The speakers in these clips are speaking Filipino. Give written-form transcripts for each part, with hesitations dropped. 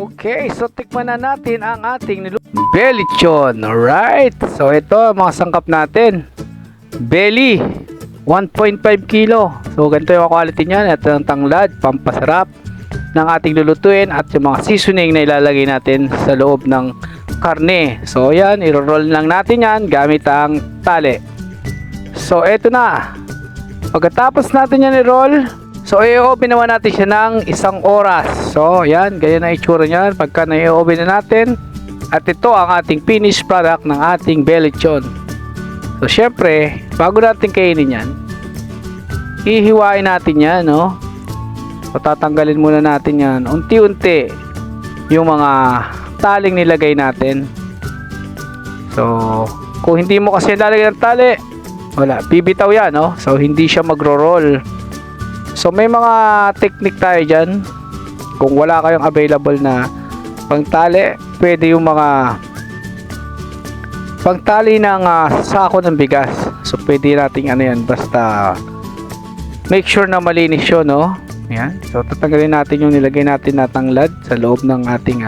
Okay, so tikman na natin ang ating belechon. Alright, so ito mga sangkap natin. Belly, 1.5 kilo. So ganito yung quality niyan. Ito ang tanglad, pampasarap ng ating lulutuin at yung mga seasoning na ilalagay natin sa loob ng karne. So yan, i-roll lang natin yan gamit ang tali. So eto na. Pagkatapos natin yan i-roll, so i-oven naman natin siya ng 1 oras. So yan, ganyan na itsura niyan pagka na-i-oven na natin. At ito ang ating finished product ng ating belechon. So syempre, bago natin kainin yan, hihiwain natin yan, no? So tatanggalin muna natin yan unti-unti yung mga taling nilagay natin. So kung hindi mo kasi lalagay ng tali, wala, bibitaw yan, no? So hindi siya magro-roll. So may mga technique tayo dyan. Kung wala kayong available na pangtali, pwede yung mga pangtali ng sako ng bigas. So pwede nating ano yan, basta make sure na malinis yun, no? Yan. So tatanggalin natin yung nilagay natin na tanglad sa loob ng ating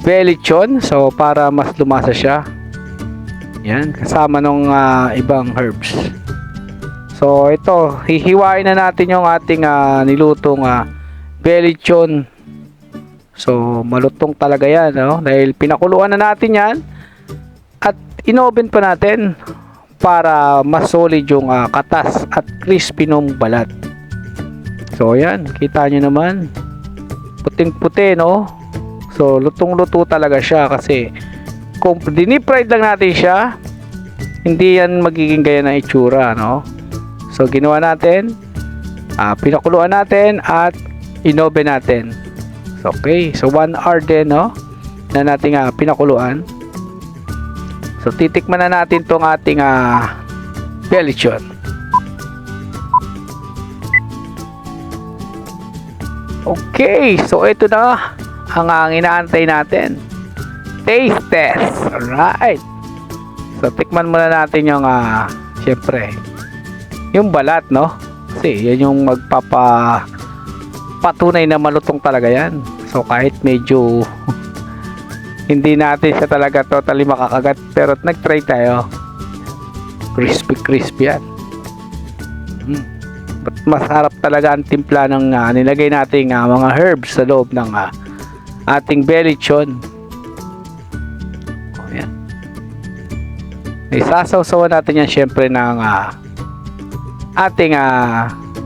belechon. So para mas lumasa siya. Yan, kasama ng ibang herbs. So ito, hihiwain na natin yung ating nilutong belechon. So malutong talaga yan, no? Dahil pinakuluan na natin yan at inoven pa natin para mas solid yung katas at crispy ng balat. So yan, kita nyo naman, puting puti, no? So lutong luto talaga siya kasi kung dinip-fried lang natin siya, hindi yan magiging gaya na itsura, no? So ginawa natin, pinakuluan natin at inoven natin. So, okay, so 1 hour din, no, na nating pinakuluan. So titikman na natin tong ating belechon. Okay, so ito na ang inaantay natin. Taste test. Alright. So tikman muna natin yung syempre yung balat, no? Kasi yan yung patunay na malutong talaga yan. So kahit medyo hindi natin siya talaga totally makakagat, pero nag-try tayo. Crispy yan. But masarap talaga ang timpla ng nilagay nating mga herbs sa loob ng ating belechon. Ayan. Isasawsawan natin yan syempre ng ating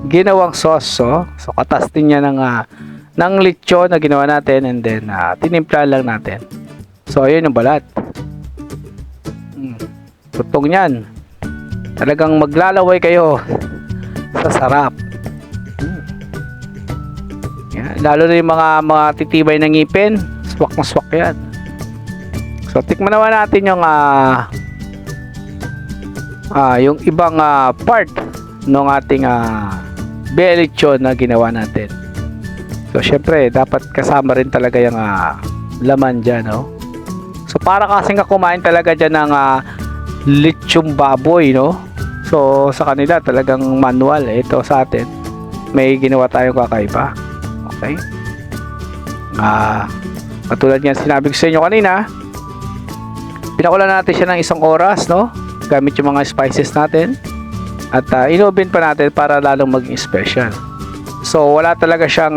ginawang sauce. So katas din yan ng lechon na ginawa natin, and then tinimpla lang natin. So ayun yung balat. Tutong yan. Talagang maglalaway kayo sa sarap. Yan. Lalo na yung mga titibay ng ngipin, swak na swak yan. So tikman naman natin yung ibang part ng ating belechon na ginawa natin. So syempre dapat kasama rin talaga yung laman dyan, no? So para kasing kumain talaga dyan ng lechong baboy, no? So sa kanila talagang manual. Ito sa atin may ginawa tayong kakaiba. Okay, katulad nga sinabi ko sa inyo kanina, pinakulan natin siya ng 1 oras, no? Gamit yung mga spices natin at inoven pa natin para lalong maging special. So wala talaga siyang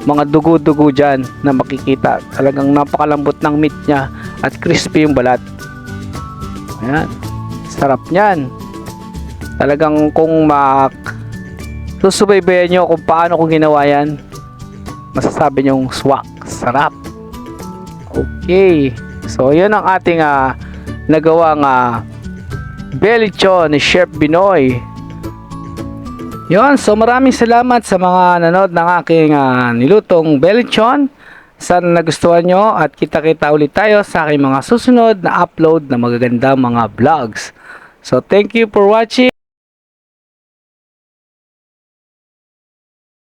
mga dugo-dugo dyan na makikita. Talagang napakalambot ng meat niya at crispy yung balat. Ayan, sarap niyan. Talagang kung susubaybayan nyo kung paano ko ginawa yan, masasabi nyong swak, sarap. Okay, so yun ang ating nagawang belechon ni Chef Binoy. Yun, so maraming salamat sa mga nanood ng aking nilutong belechon. Sana nagustuhan nyo at kita-kita ulit tayo sa aking mga susunod na upload na magagandang mga vlogs. So thank you for watching.